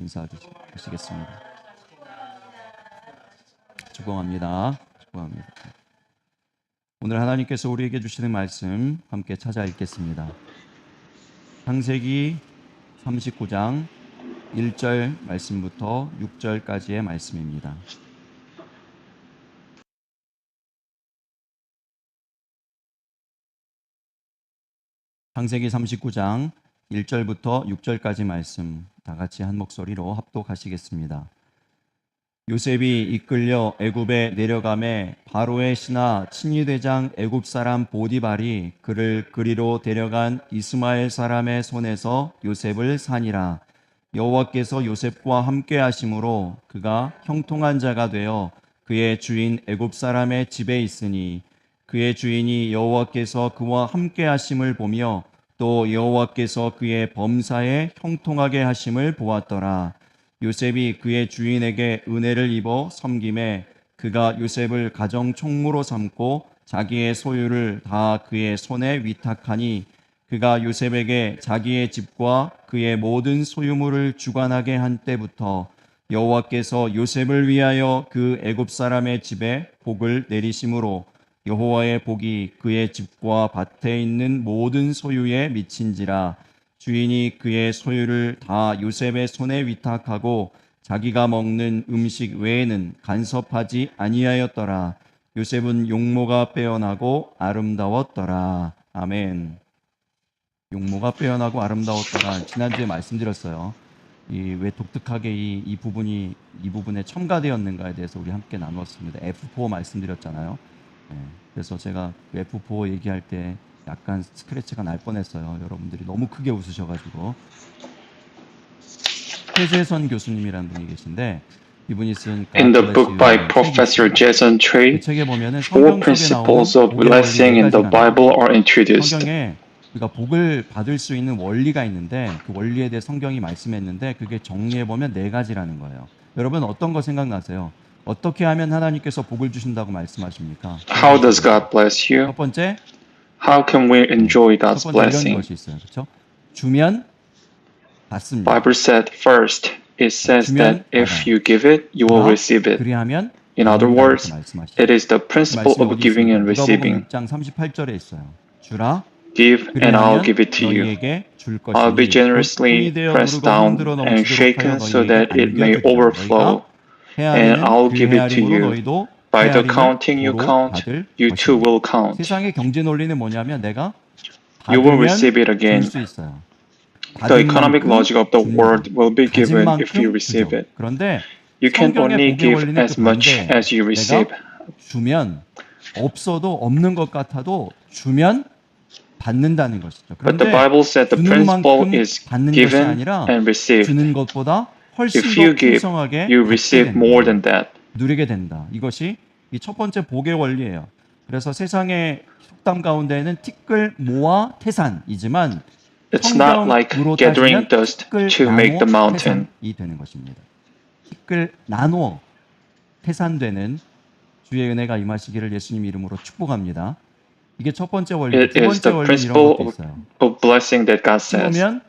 인사하시겠습니다. 축복합니다. 축복합니다. 오늘 하나님께서 우리에게 주시는 말씀 함께 찾아 읽겠습니다. 창세기 39장 1절 말씀부터 6절까지의 말씀입니다. 창세기 39장 1절부터 6절까지 말씀 다 같이 한 목소리로 합독하시겠습니다. 요셉이 이끌려 애굽에 내려가매 바로의 신하 친위대장 애굽 사람 보디발이 그를 그리로 데려간 이스마엘 사람의 손에서 요셉을 산이라. 여호와께서 요셉과 함께 하심으로 그가 형통한 자가 되어 그의 주인 애굽 사람의 집에 있으니 그의 주인이 여호와께서 그와 함께 하심을 보며 또 여호와께서 그의 범사에 형통하게 하심을 보았더라. 요셉이 그의 주인에게 은혜를 입어 섬김에 그가 요셉을 가정 총무로 삼고 자기의 소유를 다 그의 손에 위탁하니 그가 요셉에게 자기의 집과 그의 모든 소유물을 주관하게 한 때부터 여호와께서 요셉을 위하여 그 애굽 사람의 집에 복을 내리심으로 여호와의 복이 그의 집과 밭에 있는 모든 소유에 미친지라. 주인이 그의 소유를 다 요셉의 손에 위탁하고 자기가 먹는 음식 외에는 간섭하지 아니하였더라. 요셉은 용모가 빼어나고 아름다웠더라. 아멘. 용모가 빼어나고 아름다웠더라. 지난주에 말씀드렸어요. 왜 독특하게 이 부분에 첨가되었는가에 대해서 우리 함께 나누었습니다. F4 말씀드렸잖아요. 그래서 제가 F4 얘기할 때 약간 스크래치가 날 뻔했어요. 여러분들이 너무 크게 웃으셔가지고. 최재선 교수님이라는 분이 계신데 이분이 쓴 In the book by Professor Jason Trey, 책에 보면은 four principles of blessing in the Bible are introduced. 성경에 우리가 복을 받을 수 있는 원리가 있는데 그 원리에 대해 성경이 말씀했는데 그게 정리해 보면 4가지라는 거예요. 여러분 어떤 거 생각나세요? 어떻게 하면 하나님께서 복을 주신다고 말씀하십니까? How does God bless you? 첫 번째, How can we enjoy God's 첫 번째 이런 blessing? 것이 있어요. 그렇죠? 주면 받습니다. Bible said first, it says that if you give it, you will receive it. 그리하면 In other words, it is the principle of giving and receiving. 6장 38절에 있어요. 주라 Give and I'll give it to you. 너희에게 줄 것이니 I'll be generously pressed down and shaken so that it may overflow. And I'll give it to you. By the counting you count, you too will count. 세상의 경제 논리는 뭐냐면 내가 You will 받으면 receive it again. 줄 수 있어요. The economic logic of the world will be given if you receive it. 그런데 You can only give as much as you receive. 주면 없어도 없는 것 같아도 주면 받는다는 것이죠. But the Bible said the principle is given and received. 주는 것보다 훨씬 If 더 you give, 풍성하게 you receive more than that. 누리게 된다. 이것이 이 첫 번째 복의 원리예요. 그래서 세상의 속담 가운데는 티끌 모아 태산이지만 It's not like gathering dust to make the mountain. 이 되는 것입니다. 티끌 나누어 태산되는 주의 은혜가 임하시기를 예수님 이름으로 축복합니다. 이게 첫 번째 원리. It 두 is 번째 the 원리 이런 principle 것도 있어요. of blessing that God says. 심으면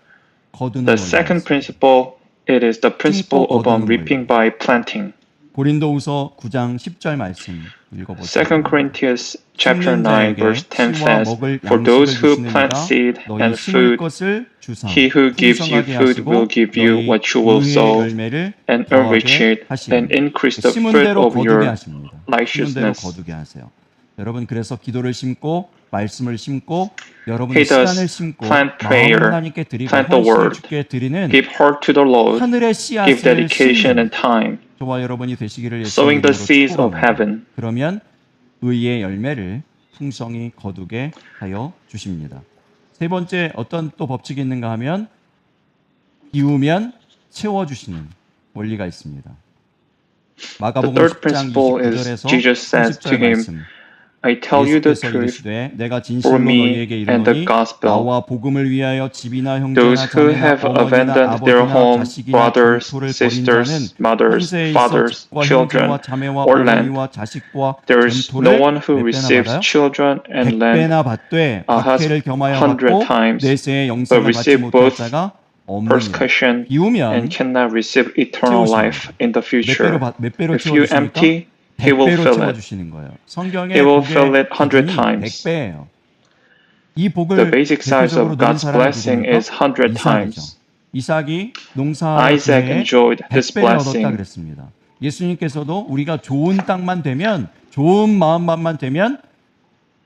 거두는 The 원리. second principle, it is the principle of reaping by planting. 고린도후서 9장 10절 말씀 읽어보세요. 2 Corinthians chapter 9 verse 10 says, For those who plant seed and food, he who gives you food will give you what you will sow, and enrich it, and increase the fruit of your righteousness. 거두게 하세요. 여러분 그래서 기도를 심고 말씀을 심고 He 여러분의 시간을 does 심고 plant 마음을 prayer, 하나님께 드리고 plant the 헌신을 word, 주께 드리는 give heart to the Lord, 하늘의 give 씨앗을 dedication 심는 and time, 저와 여러분이 되시기를 sowing the 예수님으로 seeds of 축복합니다. heaven. 그러면 의의 열매를 풍성히 거두게 하여 주십니다. 세 번째 어떤 또 법칙이 있는가 하면 비우면 채워주시는 원리가 있습니다. 마가복음 The third 10장 principle is 29절에서 Jesus says to 30절 him, 말씀 I tell you the 예수께서 truth, 이르시되 내가 for 진실로 me 너희에게 and the 이르노니 gospel. 나와 복음을 위하여 집이나 형제나 Those who 자매나 have 어머니나 abandoned their 아버지나 home, 자식이나 brothers, 장토를 버린 자는 sisters, mothers, 현세에 있어 fathers, 집과 children, 형제와 자매와 or land. 어머니와 자식과 There is 전토를 no one who 몇 배나 receives 받아요? children and land 100배나 받되 a 박해를 겸하여 100 받고 times, 내세의 but 영생을 받지 receive 못할 both 자가 없느니라. persecution 비우면 and cannot receive eternal 채우십니다. life in the future. 몇 배로 If you 채워주십니까? empty, He will 100배로 fill it. 채워주시는 거예요. 성경의 He will 복의 fill it 100 기준이 times. 100배예요. 이 복을 The basic size 대표적으로 of 누린 God's 사람이 blessing 누굽니까? is 100 이삭이죠. times. 이삭이 농사 Isaac 후에 enjoyed this 100배를 얻었다 blessing. 그랬습니다. 예수님께서도 우리가 좋은 땅만 되면, 좋은 마음만 되면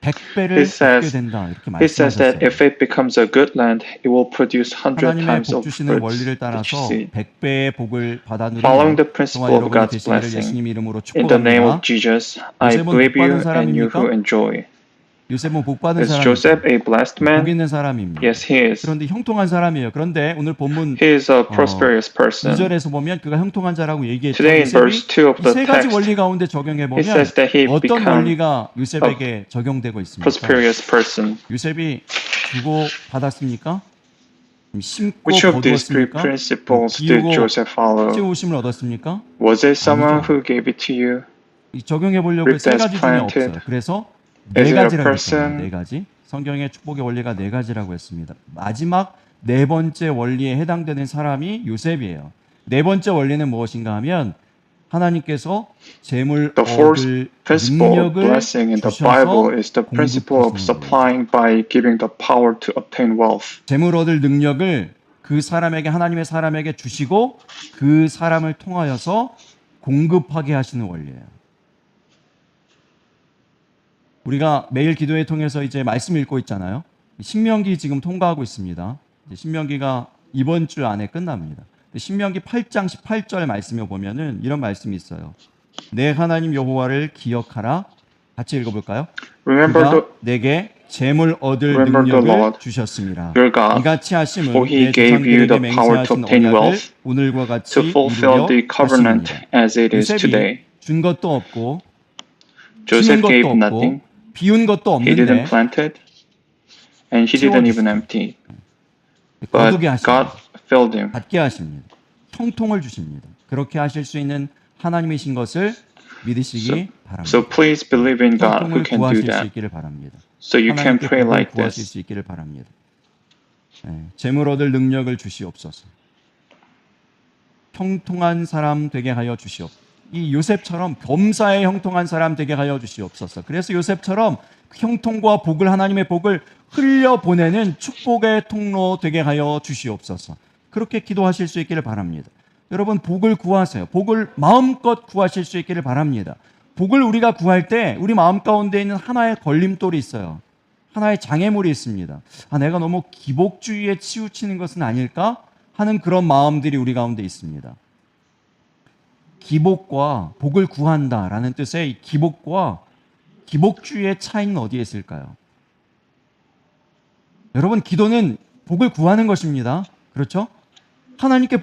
100배를 얻게 된다 이렇게 He says that 말씀하셨어요. if it becomes a good land, it will produce 100 하나님의 times 복 of 주시는 fruits 원리를 that 따라서 you see. 100배의 복을 받아 Following 누리는 the 동안 principle of 여러분이 God's 되시기를 blessing, 예수님 이름으로 in the name 축복합니다. of Jesus, I 요셉은 believe you 복받은 and you 사람입니까? who enjoy. 요셉은 복받은 Is 사람입니다. Joseph a blessed 복 man? 있는 사람입니다. Yes, he is. 그런데 형통한 사람이에요. 그런데 오늘 본문 He is a prosperous person. 2절에서 보면 그가 형통한 자라고 얘기했죠. Today in verse 2 of 이 the 세 가지 text, 원리 가운데 적용해 he 보면 says that he 어떤 become 원리가 요셉에게 적용되고 있습니까? prosperous person. 요셉이 주고 받았습니까? 심고 Which of these three 거두었습니까? principles did 기우고 Joseph follow? 채우심을 얻었습니까? Was it someone 아니죠. who gave it to you? 이 적용해 보려고 Reaped 세 as 가지 중에 없어요. planted. 그래서 Is 네 it a 가지라고 person? 했잖아요. 네 가지. 성경의 축복의 원리가 네 가지라고 했습니다. 마지막 네 번째 원리에 해당되는 사람이 요셉이에요. 네 번째 원리는 무엇인가 하면 하나님께서 재물 The fourth 얻을 principle of 능력을 blessing in the 주셔서 Bible is the principle of 공급하시는 거예요. supplying by giving the power to obtain wealth. 재물 얻을 능력을 그 사람에게 하나님의 사람에게 주시고 그 사람을 통하여서 공급하게 하시는 원리예요. 우리가 매일 기도회 통해서 이제 말씀 읽고 있잖아요. 신명기 지금 통과하고 있습니다. 이제 신명기가 이번 주 안에 끝납니다. 신명기 8장 18절 말씀에 보면은 이런 말씀이 있어요. 내 하나님 여호와를 기억하라. 같이 읽어볼까요? Remember 그가 내게 재물 얻을 Remember the 능력을 Lord, 주셨습니다. your God, 이같이 하심은 for he 내 gave you the 조상들에게 power to 맹세하신 obtain 언약을 wealth, 오늘과 같이 to fulfill 이루려 the covenant 하심이니라. as it is today. 요셉이 준 것도 없고 Joseph 심은 gave 것도 nothing. 없고 비운 것도 He didn't 없는데 plant it, and he didn't even empty. But 거두게 God 하십니다. filled him. 받게 하십니다. 형통을 주십니다. 그렇게 하실 수 있는 하나님이신 것을 믿으시기 바랍니다. So please believe in God who 형통을 can do 구하실 수 that. 있기를 바랍니다. So you can 하나님께 pray 복을 like 구하실 this. 수 있기를 바랍니다. 재물 얻을 능력을 주시옵소서. 형통한 사람 되게 하여 주시옵소서. 이 요셉처럼 범사에 형통한 사람 되게 하여 주시옵소서. 그래서 요셉처럼 형통과 복을 하나님의 복을 흘려보내는 축복의 통로 되게 하여 주시옵소서. 그렇게 기도하실 수 있기를 바랍니다. 여러분 복을 구하세요. 복을 마음껏 구하실 수 있기를 바랍니다. 복을 우리가 구할 때 우리 마음 가운데 있는 하나의 걸림돌이 있어요. 하나의 장애물이 있습니다. 내가 너무 기복주의에 치우치는 것은 아닐까 하는 그런 마음들이 우리 가운데 있습니다. 기복과 복을 구한다라는 뜻의 이 기복과 기복주의의 차이는 어디에 있을까요? 여러분 기도는 복을 구하는 것입니다. 그렇죠? 하나님의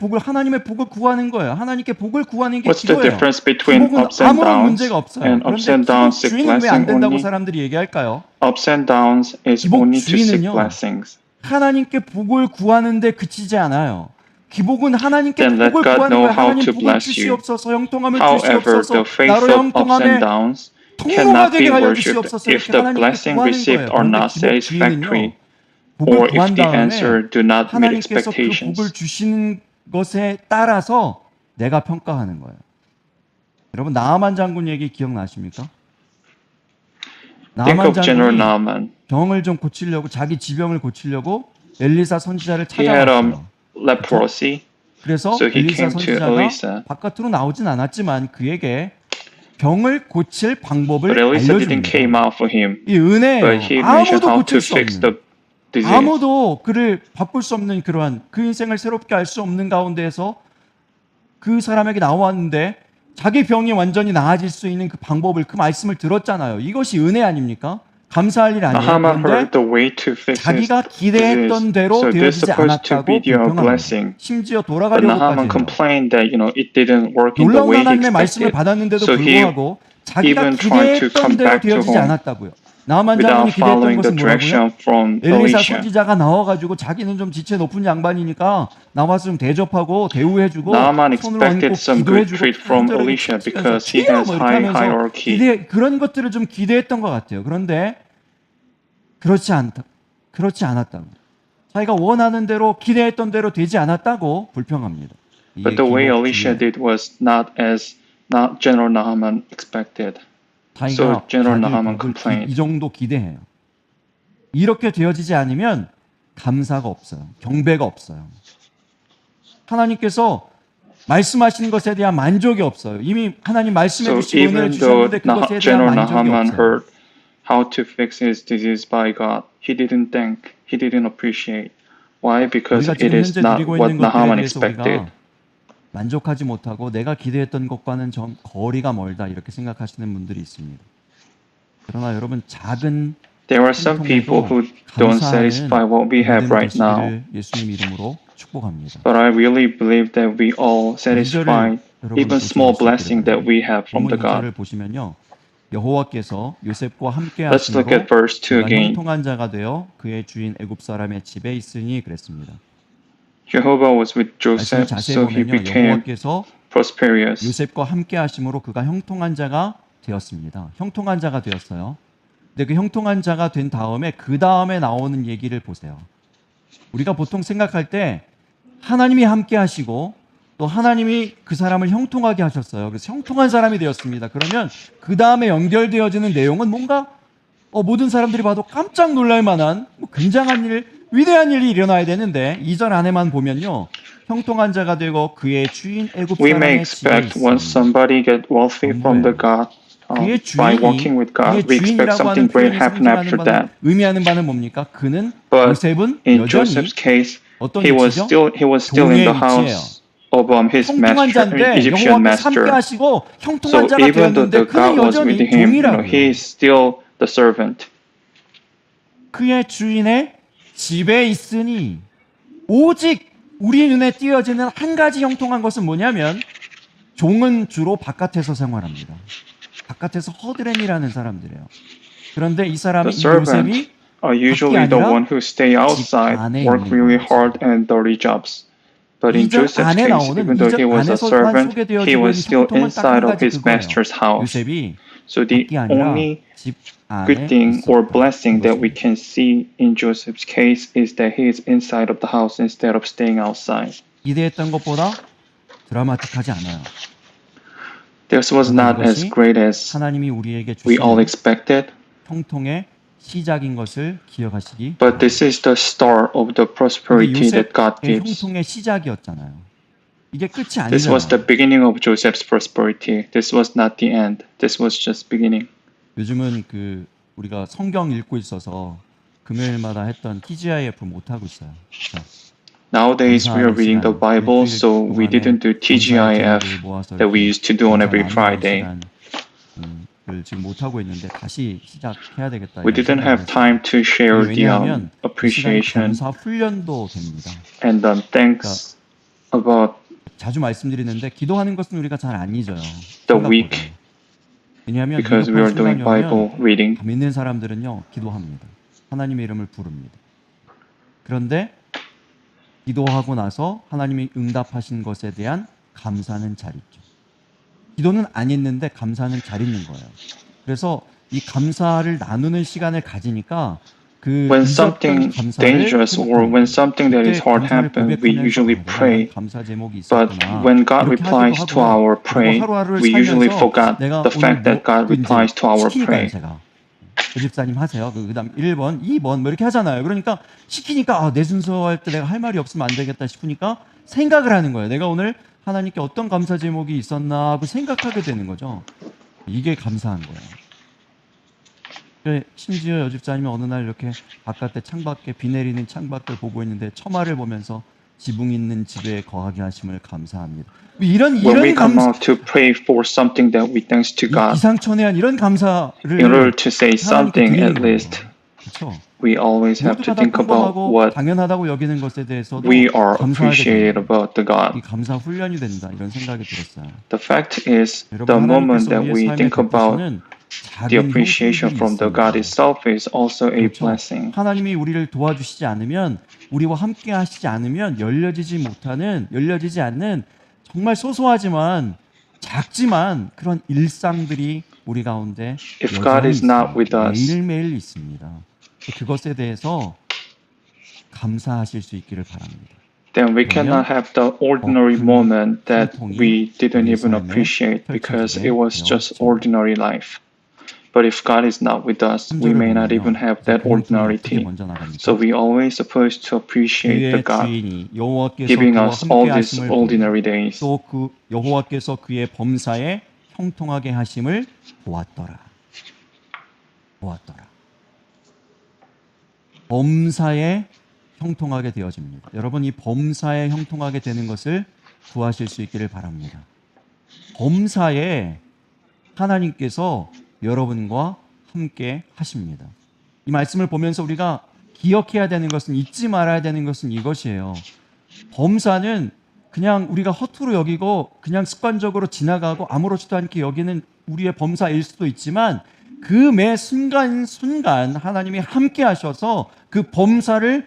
복을 구하는 거예요. 하나님께 복을 구하는 게 What's the 기도예요. difference between 기복은 ups and 아무런 downs 문제가 없어요. and ups and 그런데 downs seek 기복주의는 왜 안 blessing 된다고 only? 사람들이 얘기할까요? Ups and downs is only to seek 기복주의는요. blessings. 하나님께 복을 구하는데 그치지 않아요. 기복은 하나님께 Then let 복을 God 구하는 know 거예요. how 하나님 to 복을 bless you. 주시옵소서, 형통함을 However, 주시옵소서, the faith 나로 of ups and 형통함의 downs 통로가 cannot 되게 be 하여 worshipped 주시옵소서. if 이렇게 the 하나님께 blessing 구하는 received 거예요. are 그런데 not satisfactory, 기복주의는요. 복을 or 구한 if the 다음에 answer do not meet 하나님께서 그 expectations. 복을 주시는 것에 따라서 내가 평가하는 거예요. 여러분 나아만 장군 얘기 기억나십니까? Think 나아만 of General 장군이 Naaman. 병을 좀 고치려고 자기 지병을 고치려고 엘리사 선지자를 He had 찾아왔어요. leprosy, 그래서 so he 엘리사 came to 선지자가 Elisa. 바깥으로 나오진 않았지만 그에게 병을 고칠 방법을 But Elisa didn't came 알려줍니다. out for him, 이 은혜예요. but he mentioned 아무도 how 고칠 to 수 fix 없는, the disease. 아무도 그를 바꿀 수 없는 그러한 그 인생을 새롭게 할 수 없는 가운데에서 그 사람에게 나왔는데 자기 병이 완전히 나아질 수 있는 그 방법을, 그 말씀을 들었잖아요. 이것이 은혜 아닙니까? 감사할 일 아니에요. Naaman 그런데 heard the way to fix his 자기가 기대했던 disease. 대로 So this 되어지지 supposed to 않았다고 be your 불평합니다. blessing. 심지어 But 돌아가려고까지 Naaman 해요. complained that it didn't work in the 놀라운 way he 하나님의 말씀을 expected. 받았는데도 So he 불구하고 자기가 even tried to 기대했던 come 대로 back to 되어지지 home 않았다고요. 나만 without 장군이 기대했던 following the 것은 뭐라고요? direction from 엘리사 Elisha. 선지자가 나와가지고 자기는 좀 지체 높은 양반이니까 나와서 좀 대접하고 대우해주고 Naaman 손을 얹고 expected some good 기도해주고 treat from 간절하게 Elisha 치면서 because he 치여 has 뭐 이렇게 high 하면서 hierarchy. 그런 것들을 좀 기대했던 것 같아요. 그런데 그렇지 않았다고. 자기가 원하는 대로 기대했던 대로 되지 않았다고 불평합니다. But the way Elisha did was not General Naaman expected. So General Naaman complained. 이 정도 기대해요. 이렇게 되어지지 않으면 감사가 없어요. 경배가 없어요. 하나님께서 말씀하시는 것에 대한 만족이 없어요. 이미 하나님 말씀해 주시고 은혜를 주셨는데 그것에 대한 General 만족이 Naaman 없어요. heard how to fix his disease by God, he didn't thank, he didn't appreciate. Why? Because 우리가 it 지금 is 현재 not 누리고 what 있는 것들에 Naaman 대해서 expected. 우리가 만족하지 못하고 내가 기대했던 것과는 좀 거리가 멀다 이렇게 생각하시는 분들이 있습니다. 그러나 여러분 작은 There are some people who don't satisfy what we have right now. 예수님 이름으로 축복합니다. But I really believe that we all satisfy even small blessing that we have from the God. 2절을 보시면요. 여호와께서 요셉과 함께 Let's look 하심으로 at verse 2 그가 again. 형통한 자가 되어 그의 주인 애굽 사람의 집에 있으니 그랬습니다. Jehovah was with 말씀을 Joseph, 자세히 so he 보면요. became 여호와께서 prosperous. 요셉과 함께 하심으로 그가 형통한 자가 되었습니다. 형통한 자가 되었어요. 근데 그 형통한 자가 된 다음에 그 다음에 나오는 얘기를 보세요. 우리가 보통 생각할 때 하나님이 함께 하시고 또 하나님이 그 사람을 형통하게 하셨어요. 그래서 형통한 사람이 되었습니다. 그러면 그 다음에 연결되어지는 내용은 뭔가 모든 사람들이 봐도 깜짝 놀랄 만한 굉장한 일, 위대한 일이 일어나야 되는데 2절 안에만 보면요. 형통한 자가 되고 그의 주인 애굽 We may 사람의 집에 expect when 있습니다. somebody get wealthy from the God, 그의 by 주인이 walking with 그의 God, we expect 주인이라고 something 하는 great 표현이 happen after 상징하는 that. 바는 의미하는 바는 뭡니까? 그는 But 요셉은 in 여전히 Joseph's case, 어떤 he was 위치죠? still in the 종의 house of his 형통한 master, 자인데 Egyptian 여호와께서 함께 master. 하시고 So 형통한 자가 even though 되었는데 the 그는 God was with 여전히 him, 종이라고. he is still the servant. 그의 주인의 집에 있으니 오직 우리 눈에 띄어지는 한 가지 형통한 것은 뭐냐면 종은 주로 바깥에서 생활합니다. 바깥에서 허드렛이라는 사람들이에요. 그런데 이 사람이 The servant 요셉이 are usually the one who stay outside, 안에 work 있는 really 거죠. hard and dirty jobs. But in 2절 Joseph's 안에 case, 나오는 even though he 2절 was a 안에서만 servant, he 소개되어지고 was 있는 still 형통은 딱 한 inside of 가지 his 그거예요. master's house. 요셉이 So the 밖이 아니라 only 집 안에 good thing or 있었다. blessing that we 그것입니다. can see in Joseph's case is that he is inside of the house instead of staying outside. 기대했던 것보다 드라마틱하지 않아요. This was not as great as 하나님이 우리에게 we all 주시는 expected, 형통의 시작인 것을 기억하시기 but this is the start of the prosperity that God 요셉의 gives. 형통의 시작이었잖아요. 이게 끝이 This was the 아니잖아요. beginning of Joseph's prosperity. This was not the end. This was just beginning. 요즘은 우리가 성경 읽고 있어서 금요일마다 했던 TGIF 못 하고 있어요. 그래서 Nowadays we are reading the Bible, so we didn't do TGIF that we used to do on every Friday. 를 지금 못 하고 있는데 다시 시작해야 되겠다. We didn't have time to share the 왜냐하면 이 시간이 appreciation 감사 훈련도 됩니다. and thanks about 자주 말씀드리는데 기도하는 것은 우리가 잘 안 잊어요. the 생각보다. week 왜냐하면 because we are doing Bible reading. 믿는 사람들은요 기도합니다. 하나님의 이름을 부릅니다. 그런데 기도하고 나서 하나님이 응답하신 것에 대한 감사는 잘 있죠. 기도는 안 있는데 감사는 잘 있는 거예요. 그래서 이 감사를 나누는 시간을 가지니까 When something dangerous or when something that is hard happens, we usually pray. But when God replies to our prayer, we usually forget the fact that God replies to our prayer. 집사님 하세요. 그다음 1번, 2번 뭐 이렇게 하잖아요. 그러니까 시키니까 내 순서 할 때 내가 할 말이 없으면 안 되겠다 싶으니까 생각을 하는 거예요. 내가 오늘 하나님께 어떤 감사 제목이 있었나 하고 생각하게 되는 거죠. 이게 감사한 거예요. 심지어 여집사님이 어느 날 이렇게 바깥에 창밖에 비 내리는 창밖을 보고 있는데 처마를 보면서 지붕 있는 집에 거하게 하심을 감사합니다. When we come out to pray for something that we thanks to God, 기상천외한 이런 감사를 in order to say something at least, 그렇죠? we always have to think about what 당연하다고 여기는 것에 대해서도 we are appreciated about the God. 이 감사 훈련이 된다 이런 생각이 들었어요. The fact is, the moment that we think about the appreciation from the God itself is also a blessing. 하나님이 우리를 도와주시지 않으면, 우리와 함께 하시지 않으면 열려지지 않는 정말 소소하지만 작지만 그런 일상들이 우리 가운데 If God is not with us, 매일매일 있습니다. 그것에 대해서 감사하실 수 있기를 바랍니다. then we cannot have the ordinary moment that we didn't even appreciate because it was just ordinary life. But if God is not with us, we may not even have that ordinarity. So we always supposed to appreciate the God giving us all these ordinary days. 또 그 여호와께서 그의 범사에 형통하게 하심을 보았더라. 보았더라. 범사에 형통하게 되어집니다. 여러분, 이 범사에 형통하게 되는 것을 구하실 수 있기를 바랍니다. 범사에 하나님께서 여러분과 함께 하십니다. 이 말씀을 보면서 우리가 기억해야 되는 것은, 잊지 말아야 되는 것은 이것이에요. 범사는 그냥 우리가 허투루 여기고 그냥 습관적으로 지나가고 아무렇지도 않게 여기는 우리의 범사일 수도 있지만, 그 매 순간순간 하나님이 함께 하셔서 그 범사를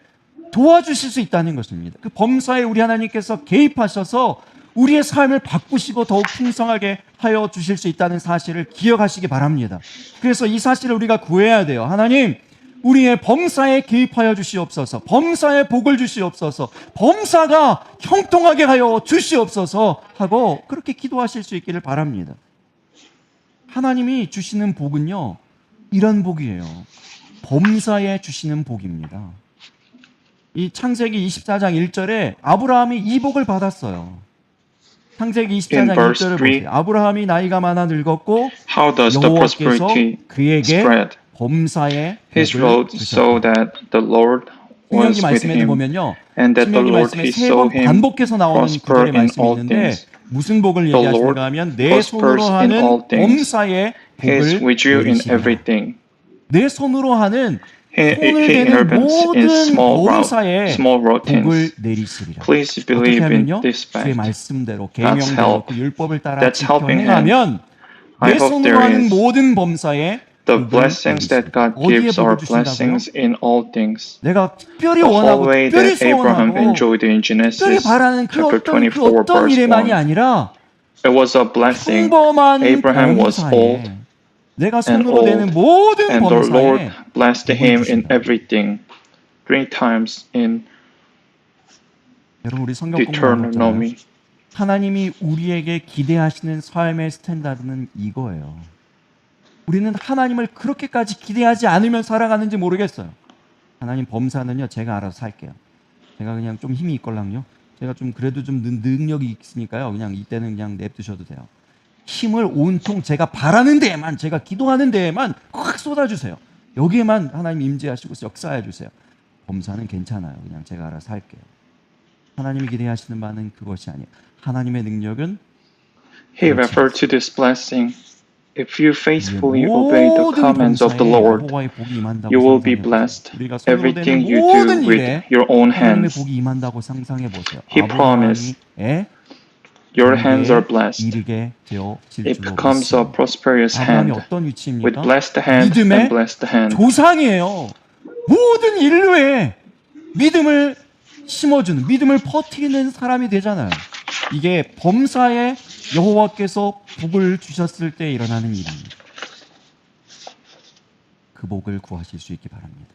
도와주실 수 있다는 것입니다. 그 범사에 우리 하나님께서 개입하셔서 우리의 삶을 바꾸시고 더욱 풍성하게 하여 주실 수 있다는 사실을 기억하시기 바랍니다. 그래서 이 사실을 우리가 구해야 돼요. 하나님, 우리의 범사에 개입하여 주시옵소서. 범사에 복을 주시옵소서. 범사가 형통하게 하여 주시옵소서 하고 그렇게 기도하실 수 있기를 바랍니다. 하나님이 주시는 복은요, 이런 복이에요. 범사에 주시는 복입니다. 이 창세기 24장 1절에 아브라함이 이 복을 받았어요. 창세기 24장 1절을 보세요. 아브라함이 나이가 많아 늙었고 여호와께서 그에게 범사에 복을 주셨다. 신명기 말씀에도 보면요, 신명기 말씀에 세 번 반복해서 나오는 구절의 말씀이 있는데 무슨 복을 얘기하시는가 하면 내 손으로 하는 범사에 복을 내리시리라. 내 손으로 하는 손을 대는 모든 범사에 복을 내리시리라. 어떻게 하면요, 주의 말씀대로 계명대로 그 율법을 따라 지켜 행하면 내 손으로 하는 모든 범사에 The blessings that God gives are blessings in all things. 내가 특별히 The 원하고 whole way 특별히 that Abraham 소원하고 enjoyed in 특별히 Genesis 바라는 그 chapter 어떤 24 verse 일에만이 1. 아니라 It was a blessing. 평범한 Abraham was 범사에 old 내가 and 손으로 old, 내는 모든 and the Lord 범사에 blessed 복을 him in 주신다. everything. 3 times in 여러분, 우리 성경 공부 안 Deuteronomy. 했잖아요. 하나님이 우리에게 기대하시는 삶의 스탠다드는 이거예요. 우리는 하나님을 그렇게까지 기대하지 않으면 살아가는지 모르겠어요. 하나님, 범사는요 제가 알아서 살게요. 제가 그냥 좀 힘이 있걸랑요. 제가 좀 그래도 좀 능력이 있으니까요. 그냥 이때는 그냥 냅두셔도 돼요. 힘을 온통 제가 바라는 데에만, 제가 기도하는 데에만 확 쏟아주세요. 여기에만 하나님 임재하시고 역사해 주세요. 범사는 괜찮아요. 그냥 제가 알아서 할게요. 하나님이 기대하시는 바는 그것이 아니에요. 하나님의 능력은 He referred to this blessing. If you faithfully obey the commands of the Lord, you will be blessed. Everything you do with your own hands. He promised, your hands are blessed. It becomes a prosperous hand. With blessed hand and blessed hand. 조상이에요. 모든 인류에 믿음을 심어주는, 믿음을 퍼뜨리는 사람이 되잖아요. 이게 범사에 여호와께서 복을 주셨을 때 일어나는 일입니다. 그 복을 구하실 수 있기 바랍니다.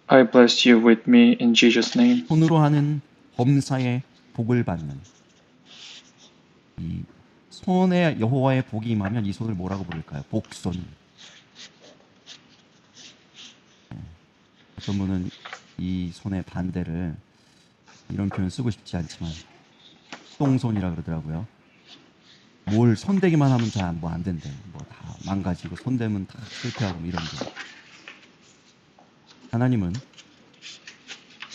I bless you with me in Jesus' name. 손으로 하는 범사에 복을 받는, 이 손에 여호와의 복이 임하면 이 손을 뭐라고 부를까요? 복손. 어떤 분은 이 손의 반대를, 이런 표현 쓰고 싶지 않지만 똥손이라 그러더라고요. 뭘 손대기만 하면 잘 뭐 안 된대. 뭐 다 망가지고 손대면 다 실패하고 이런 거. 하나님은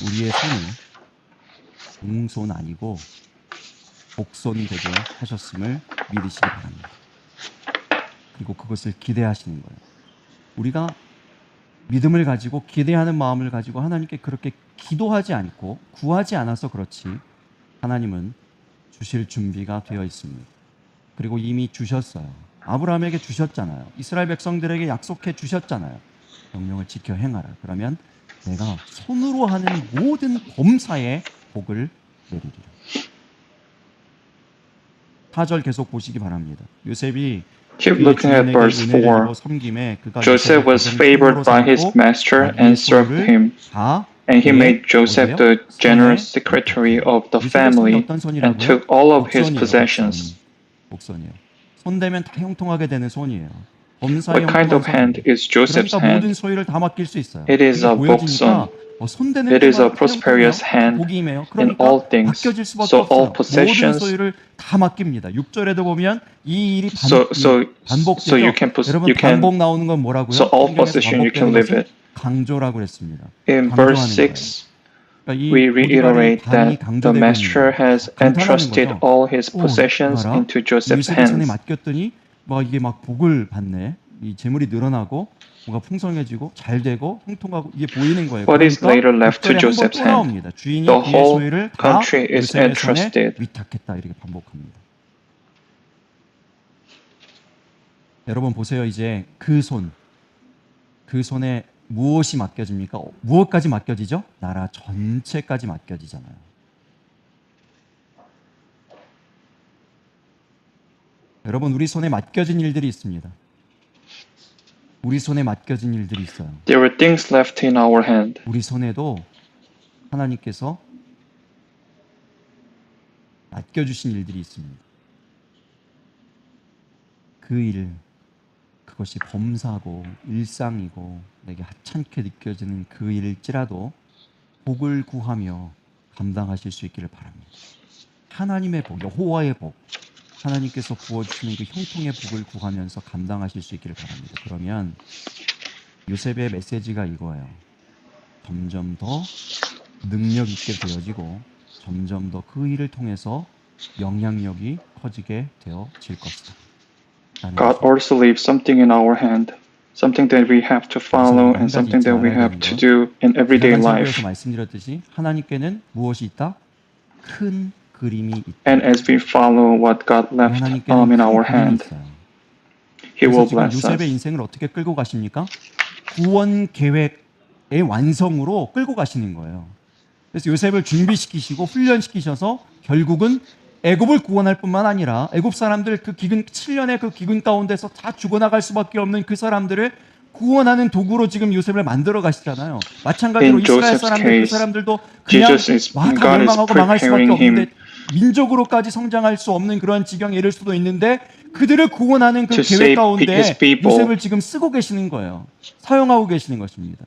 우리의 손을 공손 아니고 복손 되게 하셨음을 믿으시기 바랍니다. 그리고 그것을 기대하시는 거예요. 우리가 믿음을 가지고 기대하는 마음을 가지고 하나님께 그렇게 기도하지 않고 구하지 않아서 그렇지, 하나님은 주실 준비가 되어 있습니다. 그리고 이미 주셨어요. 아브라함에게 주셨잖아요. 이스라엘 백성들에게 약속해 주셨잖아요. 명령을 지켜 행하라. 그러면 내가 손으로 하는 모든 범사에 복을 내리리라. 4절 계속 보시기 바랍니다. 요셉이 Keep looking at verse 4. Joseph was favored by his master and served him. And he made Joseph the generous secretary of the family and took all of his possessions. 복선이요. 손 대면 다 형통하게 되는 손이에요. What kind of hand is Joseph's 그러니까 모든 hand? 소유를 다 맡길 수 있어요. It is a 복선. 손 대는 It is a prosperous hand 복이매요. in all things. 맡겨질 수밖에 So all 없어요. 모든 possessions. 소유를 다 맡깁니다. 6절에도 보면 이 일이 반복되죠. So you can 여러분 반복 나오는 건 뭐라고요? So all possession you can live it. 강조라고 그랬습니다. In verse 6, we reiterate that the master has entrusted all his possessions into Joseph's 요셉의 손에 hands. 맡겼더니 이게 막 복을 받네. 이 재물이 늘어나고 뭔가 풍성해지고 잘 되고 형통하고 이게 보이는 거예요. What is later left to 6절에 Joseph's 한번 또 hand? 나옵니다. 주인이 The 그의 whole 소유를 다 country is 요셉의 손에 entrusted. 위탁했다 이렇게 반복합니다. 여러분 보세요. 이제 그 손에 무엇이 맡겨집니까? 무엇까지 맡겨지죠? 나라 전체까지 맡겨지잖아요. 여러분 우리 손에 맡겨진 일들이 있습니다. 우리 손에 맡겨진 일들이 있어요. There were things left in our hand. 우리 손에도 하나님께서 맡겨주신 일들이 있습니다. 그 일, 그것이 범사고 일상이고 내게 하찮게 느껴지는 그 일일지라도 복을 구하며 감당하실 수 있기를 바랍니다. 하나님의 복, 여호와의 복, 하나님께서 부어주시는 그 형통의 복을 구하면서 감당하실 수 있기를 바랍니다. 그러면 요셉의 메시지가 이거예요. 점점 더 능력 있게 되어지고 점점 더 그 일을 통해서 영향력이 커지게 되어질 것이다. God also leaves something in our hand, something that we have to follow and something that we have to do in everyday life. 말씀드렸듯이 하나님께는 무엇이 있다? 큰 그림이 있다. And as we follow what God left in our hand, He will bless us. 요셉의 인생을 어떻게 끌고 가십니까? 구원 계획의 완성으로 끌고 가시는 거예요. 그래서 요셉을 준비시키시고 훈련시키셔서 결국은 애굽을 구원할 뿐만 아니라 애굽 사람들 그 기근 7년의 그 기근 가운데서 다 죽어나갈 수밖에 없는 그 사람들을 구원하는 도구로 지금 요셉을 만들어 가시잖아요. 마찬가지로 이스라엘 사람들 그 사람들도 그냥 다 멸망하고 망할 수밖에 없는데 민족으로까지 성장할 수 없는 그런 지경에 이를 수도 있는데 그들을 구원하는 그 계획 가운데 요셉을 지금 쓰고 계시는 거예요. 사용하고 계시는 것입니다.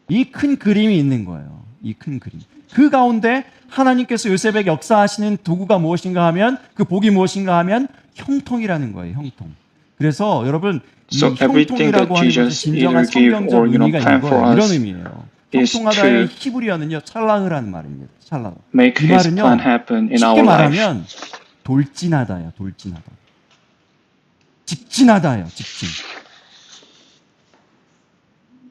이 큰 그림이 있는 거예요. 이 큰 그림. 그 가운데 하나님께서 요셉에게 역사하시는 도구가 무엇인가 하면 그 복이 무엇인가 하면 형통이라는 거예요. 형통. 그래서 여러분 이 형통이라고 하는 것이 진정한 성경적 의미가 있는 거예요. 이런 의미예요. 형통하다의 히브리어는요. 찰라흐라는 말입니다. 찰라흐. 이 말은요. 쉽게 말하면 돌진하다예요. 돌진하다. 직진하다예요. 직진.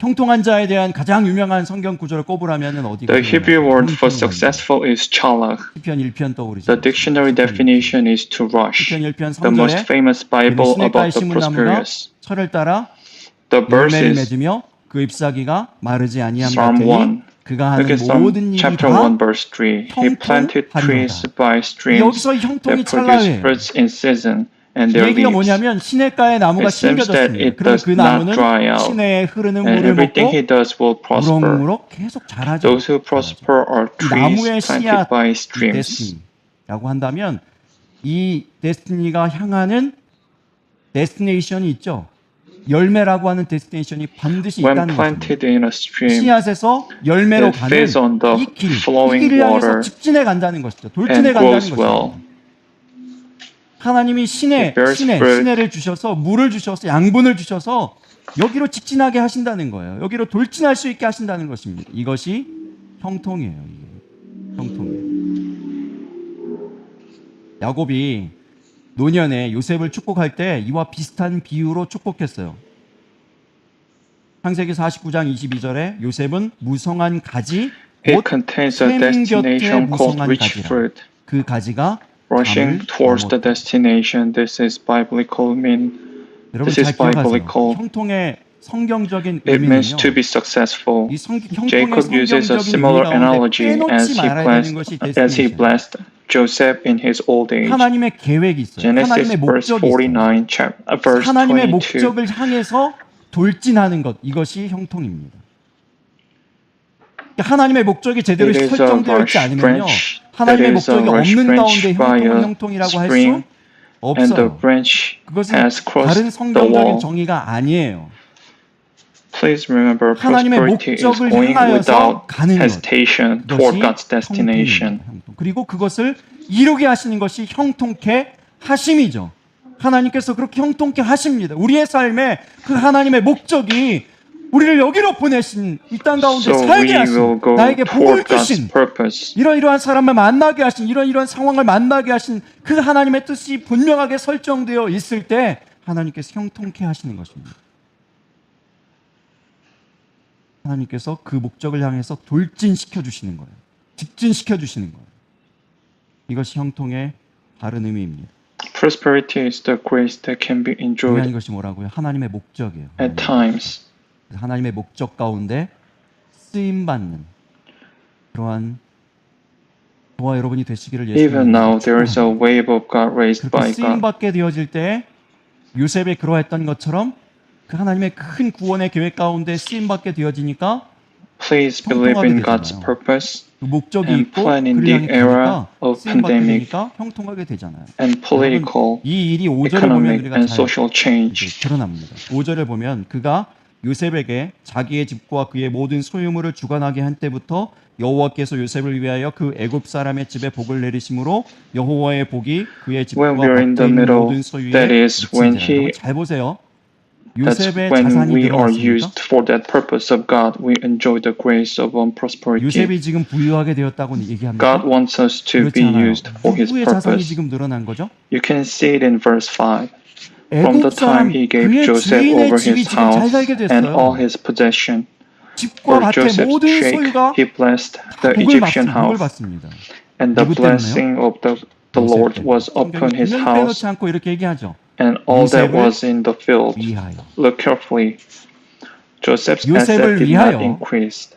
형통한 자에 대한 가장 유명한 성경 구절을 꼽으라면 어디가? The Hebrew word for successful is chalach. 시편 1편 떠오르죠. The dictionary definition is to rush. 시편 1편 The most 3절에 famous Bible about the 나무가 prosperous. 철을 따라 The verse 열매를 is 맺으며 그 잎사귀가 마르지 아니함 Psalm 같으니 1. 그가 Look 하는 at Psalm 모든 일이 chapter 다 1 verse 3. He planted trees by streams 여기서 형통이 that produce 찰나예요. fruits in season and their 얘기가 leaves. 뭐냐면 시냇가의 나무가 It seems that 심겨졌습니다. it 그럼 does 그 not 나무는 dry out, 시내에 흐르는 and 물을 everything 먹고 he does will prosper. 무럭무럭 계속 자라죠. Those who prosper are 나무의 trees planted 씨앗, by 이 streams. 데스티니라고 한다면 이 데스티니가 향하는 데스티네이션이 있죠. 열매라고 하는 데스티네이션이 반드시 When 있다는 거죠. planted in a stream, 씨앗에서 열매로 it 가는 feeds on the 이 길, 이 flowing 길을 향해서 water 직진해 간다는 것이죠. 돌진해 and 간다는 grows 것이죠. well. 하나님이 It bears fruit. 시내를 주셔서 물을 주셔서 양분을 주셔서 여기로 직진하게 하신다는 거예요. 여기로 돌진할 수 있게 하신다는 것입니다. 이것이 형통이에요. 이게 형통이에요. 야곱이 노년에 요셉을 축복할 때 이와 비슷한 비유로 축복했어요. 창세기 49장 22절에 요셉은 무성한 가지 It 곧 contains a 샘 곁에 destination called 무성한 rich 가지라. fruit. 그 가지가 Rushing towards the destination. This is biblical mean. 여러분 This is 잘 기억하세요. biblical. 형통의 성경적인 It means 의미는요. to be successful. 이 형통의 Jacob uses a 성경적인 similar 의미 가운데 analogy 빼놓지 말아야 되는 것이 as he 데스티네이션. blessed Joseph in his old age. 하나님의 계획이 있어요. Genesis 하나님의 verse 목적이 있어요. 49, verse 하나님의 22. 목적을 향해서 돌진하는 것, 이것이 형통입니다. 하나님의 목적이 제대로 It is a 설정되어 있지 large 않으면요, branch that 하나님의 is a 목적이 large 없는 가운데 branch by 형통은 a 형통이라고 할 수 spring, and the 없어요. branch 그것은 has 다른 crossed the 성경적인 wall. 정의가 아니에요. Please remember, 하나님의 prosperity is 목적을 going 향하여서 without 가는 것. hesitation toward 그것이 God's destination. 형통입니다. 형통. 그리고 그것을 이루게 하시는 것이 형통케 하심이죠. 하나님께서 그렇게 형통케 하십니다. 우리의 삶에 그 하나님의 목적이 우리를 여기로 보내신, 이 땅 가운데 So we 살게 하신, will go 나에게 복을 toward God's 주신, purpose. 이러이러한 사람을 만나게 하신, 이러이러한 상황을 만나게 하신 그 하나님의 뜻이 분명하게 설정되어 있을 때 하나님께서 형통케 하시는 것입니다. 하나님께서 그 목적을 향해서 돌진시켜 주시는 거예요. 직진시켜 주시는 거예요. 이것이 형통의 다른 의미입니다. Prosperity is the grace that can be 중요한 enjoyed 것이 뭐라고요? 하나님의 목적이에요. at times. 하나님의 목적 가운데 쓰임받는 그러한 저와 여러분이 되시기를 Even now, 예수님으로 there is a 축복합니다. wave of God raised 그렇게 by God. 쓰임받게 되어질 때 요셉이 그러했던 것처럼 그 하나님의 큰 구원의 계획 가운데 쓰임받게 되어지니까 Please believe in God's purpose 그 목적이 and 있고 plan in 그를 the 향해 era 가니까 of 쓰임받게 pandemic 되니까 형통하게 되잖아요. and political, 이 일이 5절에 보면 economic, 우리가 and 잘 social change. 드러납니다. 5절에 보면 그가 요셉에게 자기의 집과 그의 모든 소유물을 주관하게 한 때부터 여호와께서 요셉을 위하여 그 애굽 사람의 집에 복을 내리심으로 여호와의 복이 그의 집과 When we are in 밭에 the 있는 middle, 모든 소유에 that is when 미친지라. 여러분 he 잘 보세요. That's 요셉의 when 자산이 we are 늘어났습니까? used for that purpose of God. We enjoy the grace of prosperity. 요셉이 지금 부유하게 되었다고 얘기합니까? God wants us to 그렇지 be 않아요. used for His 누구의 자산이 purpose. 지금 늘어난 거죠? You can see it in verse 5. From 애굽 the time 사람 He gave 그의 Joseph 주인의 over 집이 his 지금 잘 house 살게 and all 됐어요. his possession, 집과 for 밭의 Joseph's 모든 sake, 소유가 He blessed the 복을 Egyptian 복을 house, 받습니다. and the 누구 때문에요? blessing of the 요셉 Lord 때문에. was upon his 성경이 house 빼놓지 않고 이렇게 얘기하죠. and all that 요셉을 was in the field. 위하여. Look carefully. Joseph's 요셉을 asset did 위하여 not increase.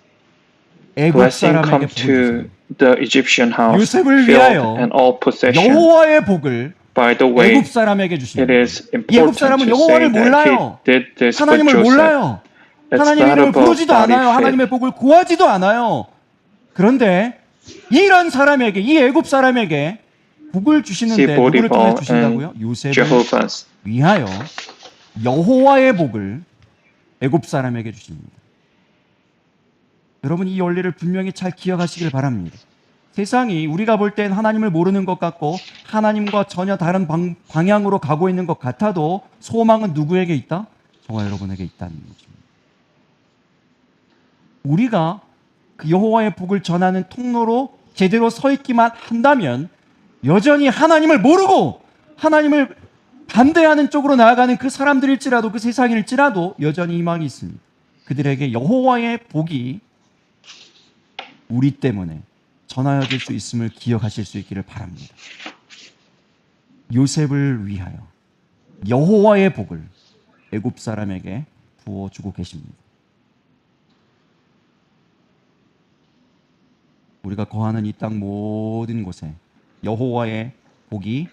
애굽 Blessing 사람에게 come 복을 to 주세요. the Egyptian house, 요셉을 field, 위하여 and all possession. 여호와의 복을 By the way, 애굽 사람에게 it 주십니다. is 이 애굽 important 사람은 to say 여호와를 that 몰라요. he did this for 하나님을 Joseph. 몰라요. It's 하나님의 not 이름을 about 부르지도 body 않아요. fit. 하나님의 복을 구하지도 않아요. 그런데 이런 사람에게, 이 애굽 사람에게 복을 주시는데 누구를 통해 Potiphar 주신다고요? and 요셉을 Jehovah's. 위하여 여호와의 복을 애굽 사람에게 주십니다. 여러분 이 원리를 분명히 잘 기억하시길 바랍니다. 세상이 우리가 볼 땐 하나님을 모르는 것 같고 하나님과 전혀 다른 방향으로 가고 있는 것 같아도 소망은 누구에게 있다? 저와 여러분에게 있다는 것입니다. 우리가 그 여호와의 복을 전하는 통로로 제대로 서 있기만 한다면 여전히 하나님을 모르고 하나님을 반대하는 쪽으로 나아가는 그 사람들일지라도 그 세상일지라도 여전히 희망이 있습니다. 그들에게 여호와의 복이 우리 때문에 전하여질 수 있음을 기억하실 수 있기를 바랍니다. 요셉을 위하여 여호와의 복을 애굽 사람에게 부어주고 계십니다. 우리가 거하는 이 땅 모든 곳에 여호와의 복이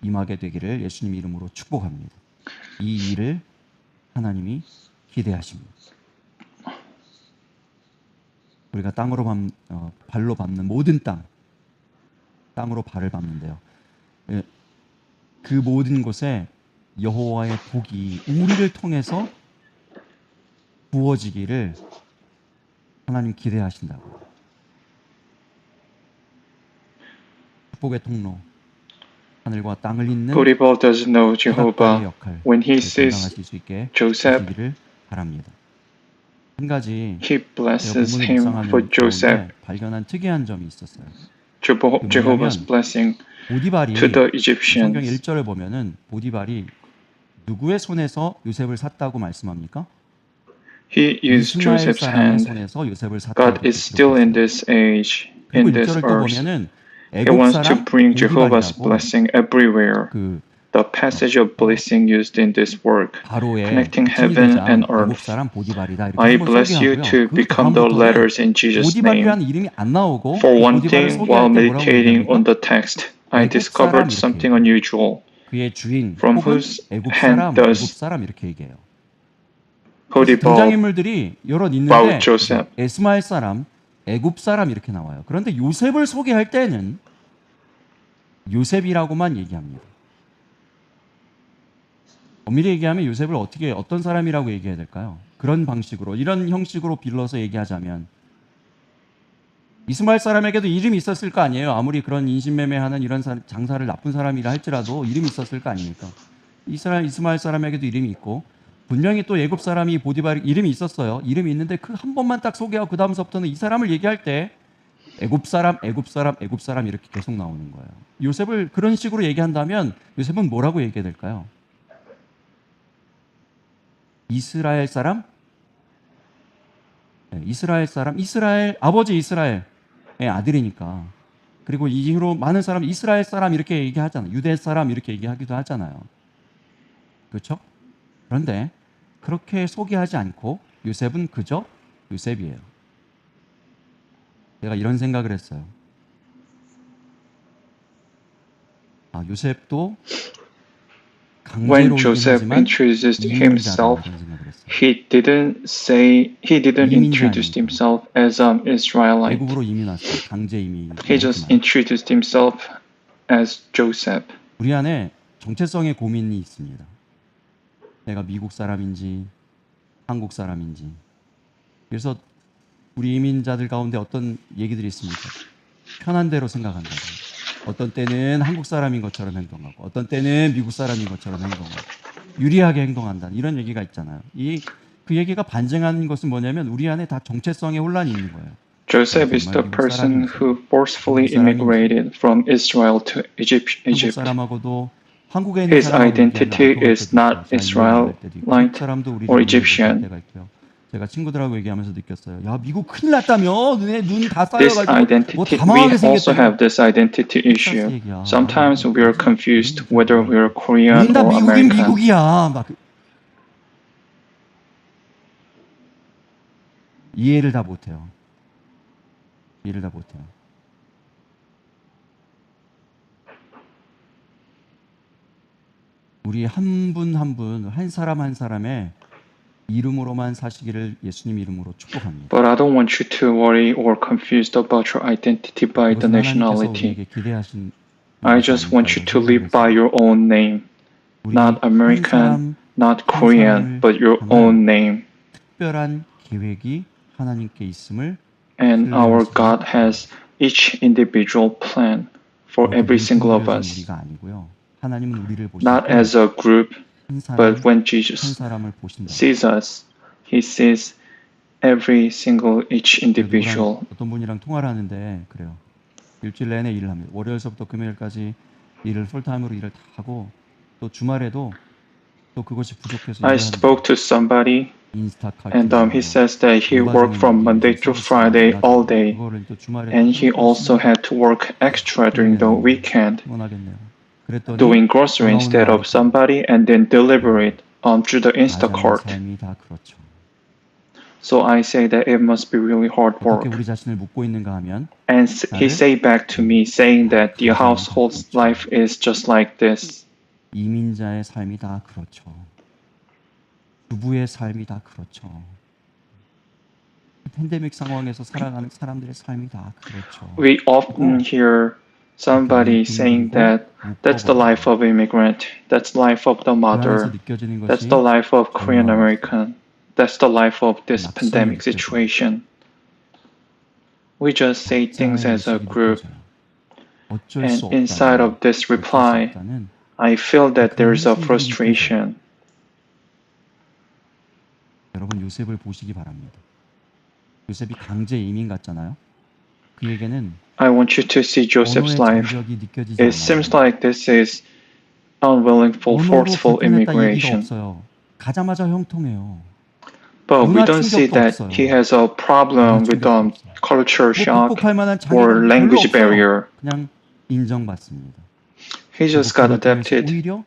임하게 되기를 예수님 이름으로 축복합니다. 이 일을 하나님이 기대하십니다. 우리가 땅으로 발로 밟는 모든 땅으로 발을 밟는데요. 그 모든 곳에 여호와의 복이 우리를 통해서 부어지기를 하나님 기대하신다고. 축복의 통로, 하늘과 땅을 잇는 Potiphar doesn't know Jehovah. 역할 When he sees 감당하실 수 있게 Joseph, 하시기를 바랍니다. 한 가지 he blesses 제가 him 본문을 for 묵상하는 Joseph. 가운데 발견한 특이한 점이 있었어요. Jehovah's blessing 보디발이 to the 성경 Egyptians. 1절을 보면은 보디발이 누구의 손에서 요셉을 샀다고 말씀합니까? He used 이스마엘 Joseph's 사람의 hand. 손에서 요셉을 샀다고 God is still in this age, 그리고 in this 1절을 또 earth. 보면은 He 애굽 wants to 사람 bring Jehovah's 보디발이라고 blessing everywhere. 그 The passage of blessing used in this work, 바로의 connecting heaven 친위대장 and 애굽 earth. 사람 보디발이다 이렇게 I 한번 bless you 소개하고요. to 그 become the 다음부터는 letters in Jesus' name. 보디발이라는 이름이 안 나오고 For one 보디발을 thing, 소개할 while 때 뭐라고 meditating 얘기합니까? on the text, I 애굽 discovered 사람 something 이렇게 unusual. 그의 주인 From 혹은 whose 애굽 hand 사람, 애굽 does 사람 이렇게 얘기해요. Potiphar 등장인물들이 여럿 있는데 bought Joseph. 에스마엘 사람 애굽 사람 이렇게 나와요. 그런데 요셉을 소개할 때는 요셉이라고만 얘기합니다. 엄밀히 얘기하면 요셉을 어떤 사람이라고 얘기해야 될까요? 그런 방식으로, 이런 형식으로 빌러서 얘기하자면 이스마엘 사람에게도 이름이 있었을 거 아니에요. 아무리 그런 인신매매하는 이런 장사를 나쁜 사람이라 할지라도 이름이 있었을 거 아닙니까? 이스마엘 사람에게도 이름이 있고 분명히 또 애굽 사람이 보디발 이름이 있었어요. 이름이 있는데 그 한 번만 딱 소개하고 그 다음서부터는 이 사람을 얘기할 때 애굽 사람 이렇게 계속 나오는 거예요. 요셉을 그런 식으로 얘기한다면 요셉은 뭐라고 얘기해야 될까요? 이스라엘 사람? 네, 이스라엘 아버지 이스라엘의 아들이니까. 그리고 이후로 많은 사람 이스라엘 사람 이렇게 얘기하잖아요. 유대 사람 이렇게 얘기하기도 하잖아요. 그렇죠? 그런데 그렇게 소개하지 않고 요셉은 그저 요셉이에요. 제가 이런 생각을 했어요. 요셉도 When Joseph introduced himself, he didn't introduce himself as an Israelite. 애굽으로 이민 왔어요. 강제 이민. He just introduced himself as Joseph. 우리 안에 정체성의 고민이 있습니다. 내가 미국 사람인지 한국 사람인지. 그래서 우리 이민자들 가운데 어떤 얘기들이 있습니까? 편한 대로 생각한다. 어떤 때는 한국 사람인 것처럼 행동하고 어떤 때는 미국 사람인 것처럼 행동하고 유리하게 행동한다. 이런 얘기가 있잖아요. 그 얘기가 반증하는 것은 뭐냐면 우리 안에 다 정체성의 혼란이 있는 거예요. Joseph is the person who forcefully immigrated from Israel to Egypt. 한국 사람하고도 한국에 있는 His identity is not Israelite or Egyptian. 제가 친구들하고 얘기하면서 느꼈어요. 야, 미국 큰일 났다며. 눈 다 This 쌓여가지고 identity, 뭐 we 다망하게 also have 생겼다며. this identity issue. Sometimes we are confused whether we are Korean 다 or 미국인 American. 미국이야. 막 이해를 다 못해요. 우리 한 분 한 분, 한 사람 한 사람의 이름으로만 사시기를 예수님 이름으로 축복합니다. But I don't want you to worry or confused about your identity by the nationality. I just want you to live by your own name, not American, not Korean, but your own name. 특별한 계획이 하나님께 있음을 And our God has each individual plan for every single of us. 우리가 아니고요. 하나님은 우리를 보실 Not 때 as a group, 한 사람, but when 한 Jesus 사람을 보신다. sees us, He sees every single each individual. 어떤 분이랑 통화를 하는데 그래요. 일주일 내내 일을 합니다. 월요일서부터 금요일까지 일을 풀타임으로 일을 다 하고 또 주말에도 또 그것이 부족해서 I 일을 spoke to somebody, 인스타카트 and he says that he worked from Monday to Friday all day, and he also had to work extra during the weekend, doing grocery instead of somebody, and then deliver it through the Instacart. 삶이 다 그렇죠. So I say that it must be really hard 어떻게 work. 우리 자신을 묻고 있는가 하면 And he say back to me saying that the household's life is just like this. 이민자의 삶이 다 그렇죠. 주부의 삶이 다 그렇죠. 팬데믹 상황에서 살아가는 사람들의 삶이 다 그렇죠. We often hear somebody saying that that's the life of immigrant, that's the life of the mother, that's the life of Korean American, that's the life of this pandemic situation. We just say things as a group, and inside of this reply, I feel that there's a frustration. 여러분 요셉을 보시기 바랍니다. 요셉이 강제 이민 갔잖아요. 그에게는 I want you to see Joseph's life. It seems like this is unwilling, forceful immigration. 가자마자 형통해요. But we don't see that he has a problem with culture shock or language barrier. 그냥 인정받습니다. He just got adapted. 오히려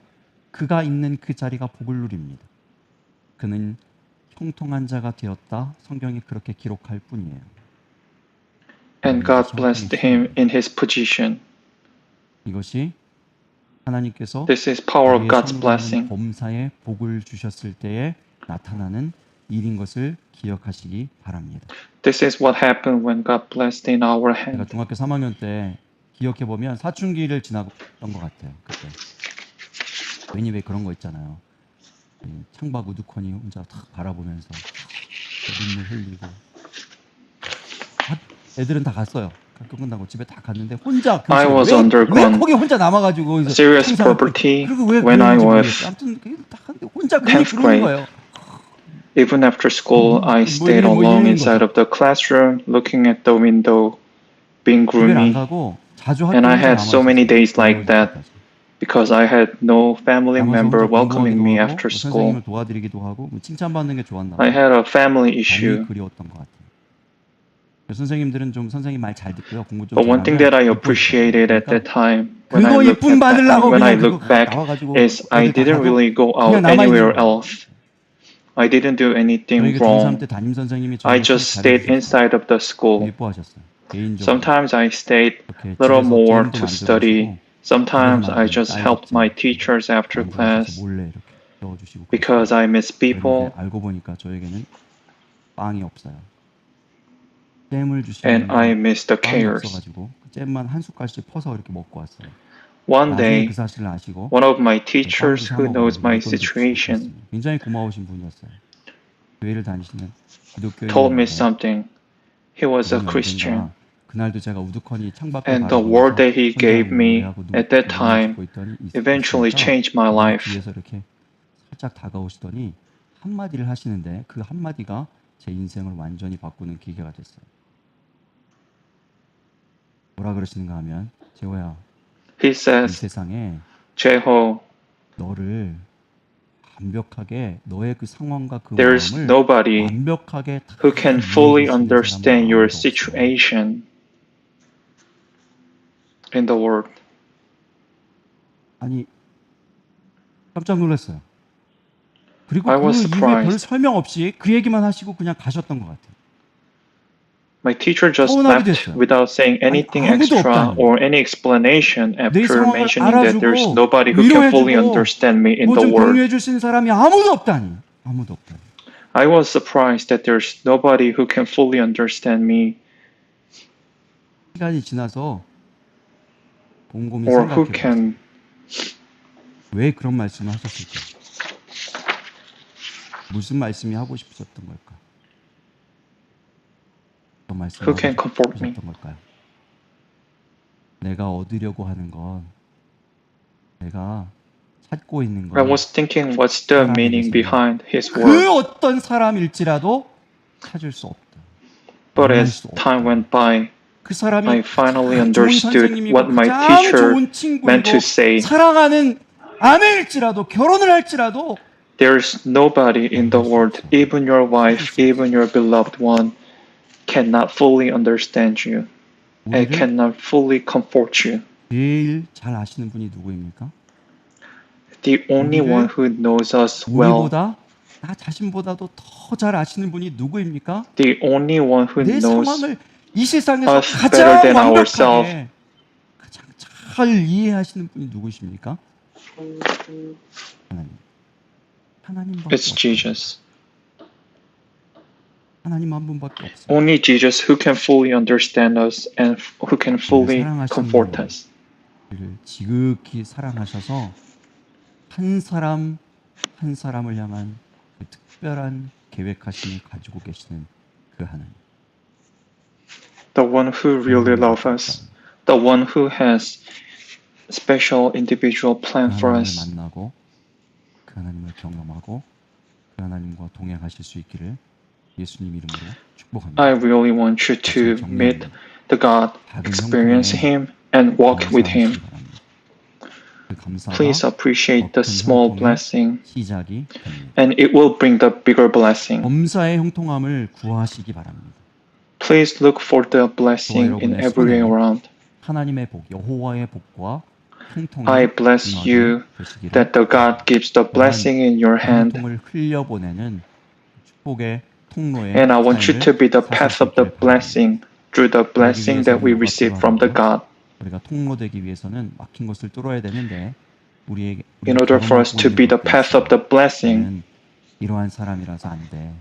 그가 있는 그 자리가 복을 누립니다. 그는 형통한 자가 되었다. 성경이 그렇게 기록할 뿐이에요. And God blessed him in his position. 이것이 하나님께서 This is power of God's blessing. 범사에 복을 주셨을 때에 나타나는 일인 것을 기억하시기 바랍니다. This is what happened when God blessed in our 제가 hand. 중학교 3학년 때 기억해 보면 사춘기를 지나던 것 같아요. 그때. 괜히 왜 그런 거 있잖아요. 창밖 우두커니 혼자 탁 바라보면서 눈물 흘리고. 애들은 다 갔어요. 학교 끝나고 집에 다 갔는데 혼자 I was 왜 undergone 거기 혼자 남아가지고 serious puberty when I was 아무튼 다 혼자 그냥 10th 그러는 grade. 거예요. Even after school, I stayed alone inside of the classroom, looking at the window, being 집에 안 gloomy. 가고 자주 학교 And I 혼자 had so many 남아있었어요. days like that because I had no family 남아서 member 혼자 welcoming me 공부하기도 하고 after 뭐 school. 선생님을 도와드리기도 하고 뭐 칭찬받는 게 좋았나 I 봐요. had a family 많이 issue. 그리웠던 것 같아요. 선생님들은 좀 선생님 말 잘 듣고요. 공부 좀 But one thing that I appreciated at that time when I 그거 look 예쁨 받으려고 when I 그냥 look back 나와가지고 is I 애들 다 didn't 가고 really go 그냥 out 남아 anywhere 있는 거예요. else. I didn't do anything 저에게 중3 wrong. 때 담임 선생님이 I 저를 just 꼭 stayed 잘해주셨어요. inside of the school. 예뻐하셨어요. 개인적으로 Sometimes I stayed 이렇게 a little 집에서 more 게임도 to study. 만들어주시고 Sometimes 집에서 I 만든 just 딸 helped my 잡지 teachers after 만들어주셔서 class 몰래 이렇게 넣어주시고 because I miss 그랬는데 people 알고 보니까 저에게는 빵이 없어요. 잼을 and 주시는데 I miss the 빵이 cares. 없어가지고 그 잼만 한 숟갈씩 퍼서 이렇게 먹고 왔어요. One 나중에 day, 그 사실을 아시고 one of my 빵도 teachers 사 who 먹어요. knows my 용돈도 주시고 situation 그랬습니다. 굉장히 고마우신 분이었어요. 교회를 다니시는 told me 기독교인이었는데 something. He was a 그분이 Christian. 언젠가 그날도 제가 우두커니 창밖을 And the 바라보면서 word that he 혼자 gave me 노래하고 at that 눈물 time 짓고 있더니 eventually 있으니까 changed my 그분이 life. 뒤에서 이렇게 살짝 다가오시더니 한마디를 하시는데 그 한마디가 제 인생을 완전히 바꾸는 기회가 됐어요. 뭐라 그러시는가 하면 재호야, He 이 says, 세상에 Jeho, 너를 완벽하게 너의 그 상황과 그 there's 마음을 nobody 완벽하게 다 who can 이해해 fully 주시는 understand 사람은 your 아무도 없어. situation in the world. 아니 깜짝 놀랐어요. 그리고 I 그 was 이후에 별 surprised. 설명 없이 그 얘기만 하시고 그냥 가셨던 것 같아요. My teacher just 서운하기도 left 했어요. without saying anything 아무도 extra 없다니. or any explanation 내 after 상황을 mentioning that there's 알아주고 nobody who can fully 위로해주고 understand me in 뭐 the 좀 world. 공유해 주시는 사람이 아무도 없다니. 아무도 없다니. I was surprised that there's nobody who can fully understand me 시간이 지나서 곰곰이 or who 생각해 보세요. can 왜 그런 말씀을 하셨을까? 무슨 말씀이 하고 싶으셨던 걸까? 그런 말씀을 who 하고 can comfort me. 싶으셨던 걸까요? 내가 얻으려고 하는 건 내가 찾고 있는 I 건 was thinking, what's the meaning behind his 그 words? 어떤 사람일지라도 찾을 수 없다. But 만날 as 수 time 없다. went by, 그 사람이 I finally 가장 좋은 understood 선생님이고 what my 가장 teacher 좋은 meant to 친구이고 say. 사랑하는 아내일지라도 결혼을 할지라도 There's nobody in the world, even your wife, even your beloved one, cannot fully understand you and 우리를 cannot fully comfort you. 제일 잘 아시는 분이 누구입니까? The only 우리를 one who knows us well, 우리보다 나 자신보다도 더 잘 아시는 분이 누구입니까? the only one who 내 knows 상황을 이 세상에서 us 가장 better than 완벽하게 ourselves. 가장 잘 이해하시는 분이 누구십니까? 하나님. 하나님밖에 it's 없어요. Jesus. 하나님 한 분밖에 없어요. Only Jesus who can fully understand us and who can fully comfort us. 우리를 지극히 사랑하셔서 한 사람 한 사람을 향한 그 특별한 계획하심을 가지고 계시는 그 하나님. The one who really loves us, the one who has special individual 그 plan for 하나님을 us. 만나고 그 하나님을 경험하고 그 하나님과 동행하실 수 있기를 예수님 이름으로 축복합니다. I really want you to meet the God, experience Him, and walk with Him. 그 감사가 Please appreciate the small blessing, 시작이 됩니다. and it will bring the bigger blessing. 범사의 형통함을 구하시기 바랍니다. Please look for the blessing in every way around. 하나님의 복, 여호와의 복과 형통이 I bless you that the God gives the blessing in your hand, 형통을 흘려보내는 축복의 통로에 and I want you to be the path of the blessing through the blessing that we receive from the God. 우리가 통로되기 위해서는 막힌 것을 뚫어야 되는데 우리에게 In order for us to be the path of the blessing, 이러한 사람이라서 안 돼.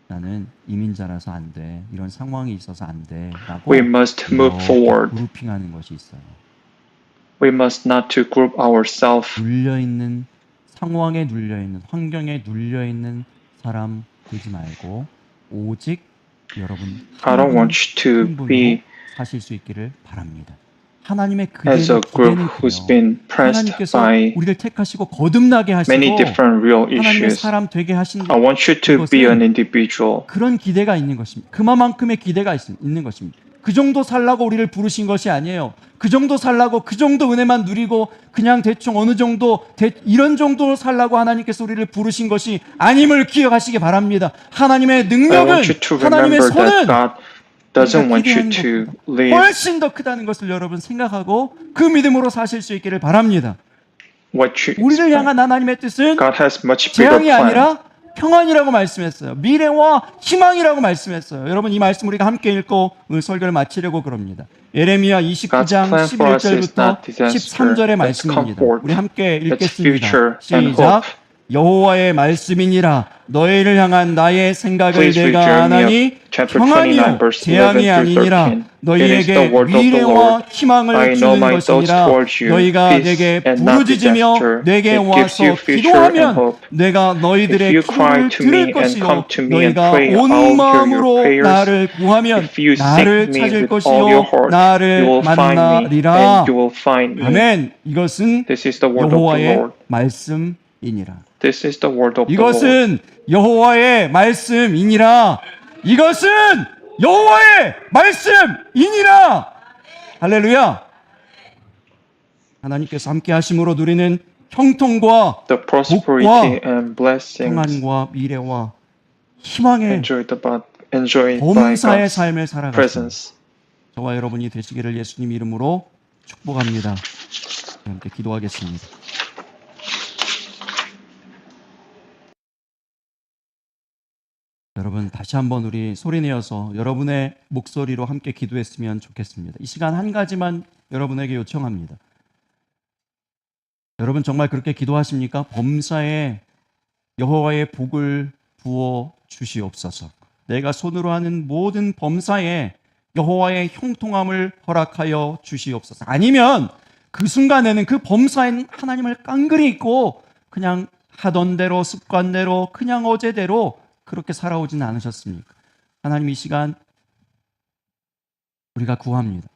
나는 이민자라서 안 돼. 이런 상황이 있어서 안 돼. 라고 We must move forward. 그룹핑하는 것이 있어요. We must not to group ourselves. 눌려있는 상황에 눌려있는 환경에 눌려있는 사람 되지 말고 오직 여러분 I don't want you to 한 분으로 be 사실 수 있기를 바랍니다. 하나님의 as a 그대는 group 기대는 who's 그래요. been pressed 하나님께서 by 우리를 택하시고 거듭나게 하시고 many different real 하나님의 issues. 사람 되게 하신 I want you to be an individual. 그런 기대가 있는 것입니다. 그만큼의 기대가 있는 것입니다. 그 정도 살라고 우리를 부르신 것이 아니에요. 그 정도 살라고 그 정도 은혜만 누리고 그냥 대충 어느 정도 이런 정도 살라고 하나님께서 우리를 부르신 것이 아님을 기억하시기 바랍니다. 하나님의 I 능력은 want you to 하나님의 remember that 손은 God doesn't want you to live. 훨씬 더 크다는 것을 여러분 생각하고 그 믿음으로 사실 수 있기를 바랍니다. What you 우리를 expect. 향한 하나님의 뜻은 God has much bigger 재앙이 plan. 아니라 평안이라고 말씀했어요. 미래와 희망이라고 말씀했어요. 여러분 이 말씀 우리가 함께 읽고 오늘 설교를 마치려고 그럽니다. 예레미야 29장 11절부터 13절의 말씀입니다. 우리 함께 읽겠습니다. 시작. 여호와의 말씀이니라 너희를 향한 나의 생각을 내가 아나니 평안이요 재앙이 아니니라 너희에게 미래와 희망을 주는 것이니라 너희가 내게 부르짖으며 내게 와서 기도하면 내가 너희들의 기도를 들을 것이요 너희가 온 마음으로 나를 구하면 나를 찾을 것이요 나를 만나리라. 아멘. 이것은 여호와의 말씀이니라. This is the word of the Lord. 이것은 여호와의 말씀이니라. 이것은 여호와의 말씀이니라. 할렐루야. 하나님께서 함께 하심으로 누리는 형통과 The prosperity and blessings 평안과 미래와 희망의 enjoyed by 범사의 God's 삶을 살아가시는 presence. 저와 여러분이 되시기를 예수님 이름으로 축복합니다. 함께 기도하겠습니다. 여러분 다시 한번 우리 소리내어서 여러분의 목소리로 함께 기도했으면 좋겠습니다. 이 시간 한 가지만 여러분에게 요청합니다. 여러분 정말 그렇게 기도하십니까? 범사에 여호와의 복을 부어 주시옵소서. 내가 손으로 하는 모든 범사에 여호와의 형통함을 허락하여 주시옵소서. 아니면 그 순간에는 그 범사에는 하나님을 깡그리 잊고 그냥 하던 대로 습관대로 그냥 어제대로 그렇게 살아오지는 않으셨습니까? 하나님 이 시간 우리가 구합니다.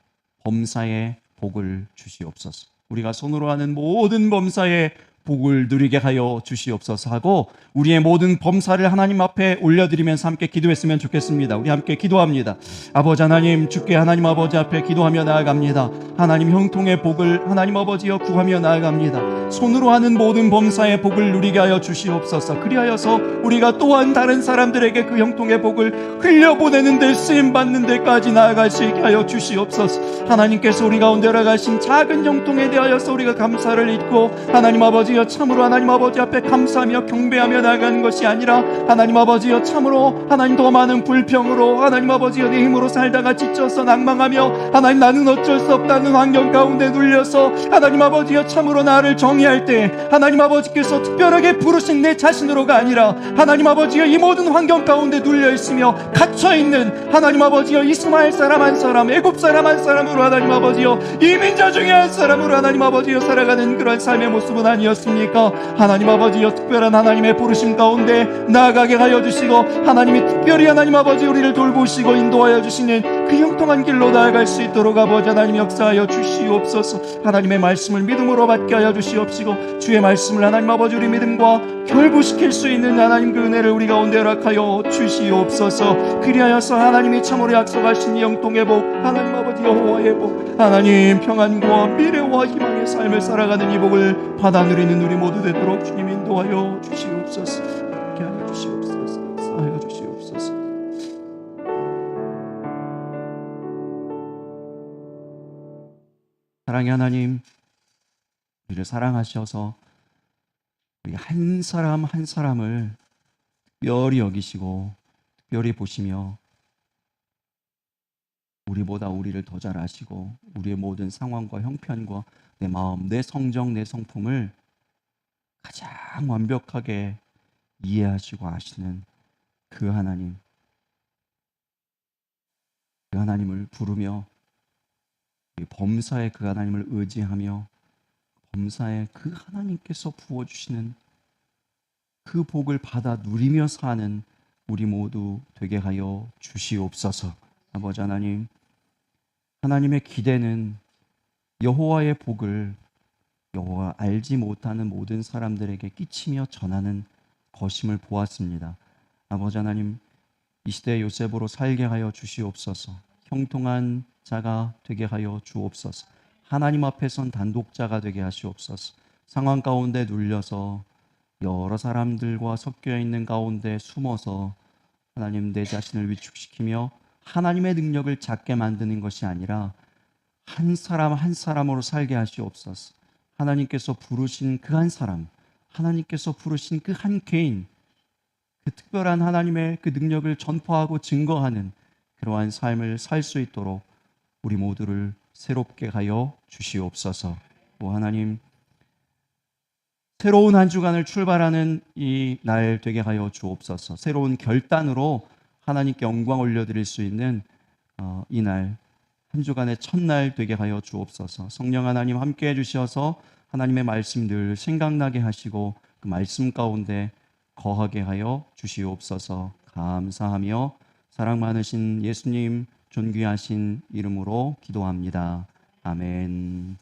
범사에 복을 주시옵소서. 우리가 손으로 하는 모든 범사에 복을 누리게 하여 주시옵소서 하고 우리의 모든 범사를 하나님 앞에 올려드리면서 함께 기도했으면 좋겠습니다. 우리 함께 기도합니다. 아버지 하나님, 주께 하나님 아버지 앞에 기도하며 나아갑니다. 하나님 형통의 복을 하나님 아버지여 구하며 나아갑니다. 손으로 하는 모든 범사의 복을 누리게 하여 주시옵소서. 그리하여서 우리가 또한 다른 사람들에게 그 형통의 복을 흘려보내는 데 쓰임받는 데까지 나아갈 수 있게 하여 주시옵소서. 하나님께서 우리 가운데 허락하신 작은 형통에 대하여서 우리가 감사를 잊고 하나님 아버지여 참으로 하나님 아버지 앞에 감사하며 경배하며 나아가는 것이 아니라 하나님 아버지여 참으로 하나님 더 많은 불평으로 하나님 아버지여 내 힘으로 살다가 지쳐서 낭망하며 하나님 나는 어쩔 수 없다는 환경 가운데 눌려서 하나님 아버지여 참으로 나를 정의할 때 하나님 아버지께서 특별하게 부르신 내 자신으로가 아니라 하나님 아버지여 이 모든 환경 가운데 눌려 있으며 갇혀 있는 하나님 아버지여 이스마엘 사람 한 사람 애굽 사람 한 사람으로 하나님 아버지여 이민자 중에 한 사람으로 하나님 아버지여 살아가는 그런 삶의 모습은 아니었습니까? 하나님 아버지여 특별한 하나님의 부르심 가운데 나아가게 하여 주시고 하나님이 특별히 하나님 아버지 우리를 돌보시고 인도하여 주시는 그 형통한 길로 나아갈 수 있도록 아버지 하나님 역사하여 주시옵소서. 하나님의 말씀을 믿음으로 받게 하여 주시옵시고 주의 말씀을 하나님 아버지 우리 믿음과 결부시킬 수 있는 하나님 그 은혜를 우리 가운데 허락하여 주시옵소서. 그리하여서 하나님이 참으로 약속하신 이 형통의 복 하나님 아버지 여호와의 복 하나님 평안과 미래와 희망의 삶을 살아가는 이 복을 받아 누리는 우리 모두 되도록 주님 인도하여 주시옵소서. 함께 하여 주시옵소서. 하여 주시옵소서. 사랑의 하나님, 우리를 사랑하셔서 우리 한 사람 한 사람을 특별히 여기시고 특별히 보시며 우리보다 우리를 더 잘 아시고 우리의 모든 상황과 형편과 내 마음, 내 성정, 내 성품을 가장 완벽하게 이해하시고 아시는 그 하나님을 부르며 범사에 그 하나님을 의지하며 범사에 그 하나님께서 부어주시는 그 복을 받아 누리며 사는 우리 모두 되게 하여 주시옵소서. 아버지 하나님, 하나님의 기대는 여호와의 복을 여호와 알지 못하는 모든 사람들에게 끼치며 전하는 것임을 보았습니다. 아버지 하나님, 이 시대에 요셉으로 살게 하여 주시옵소서. 형통한 자가 되게 하여 주옵소서. 하나님 앞에 선 단독자가 되게 하시옵소서. 상황 가운데 눌려서 여러 사람들과 섞여 있는 가운데 숨어서 하나님 내 자신을 위축시키며 하나님의 능력을 작게 만드는 것이 아니라 한 사람 한 사람으로 살게 하시옵소서. 하나님께서 부르신 그 한 사람, 하나님께서 부르신 그 한 개인, 그 특별한 하나님의 그 능력을 전파하고 증거하는 그러한 삶을 살 수 있도록 우리 모두를 새롭게 하여 주시옵소서. 오 하나님, 새로운 한 주간을 출발하는 이 날 되게 하여 주옵소서. 새로운 결단으로 하나님께 영광 올려드릴 수 있는 이 날, 한 주간의 첫날 되게 하여 주옵소서. 성령 하나님 함께해 주셔서 하나님의 말씀 늘 생각나게 하시고 그 말씀 가운데 거하게 하여 주시옵소서. 감사하며 사랑 많으신 예수님 존귀하신 이름으로 기도합니다. 아멘.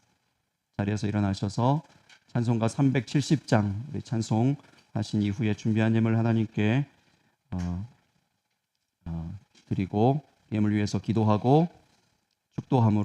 자리에서 일어나셔서 찬송가 370장 우리 찬송 하신 이후에 준비한 예물 하나님께 드리고 예물 위해서 기도하고 축도함으로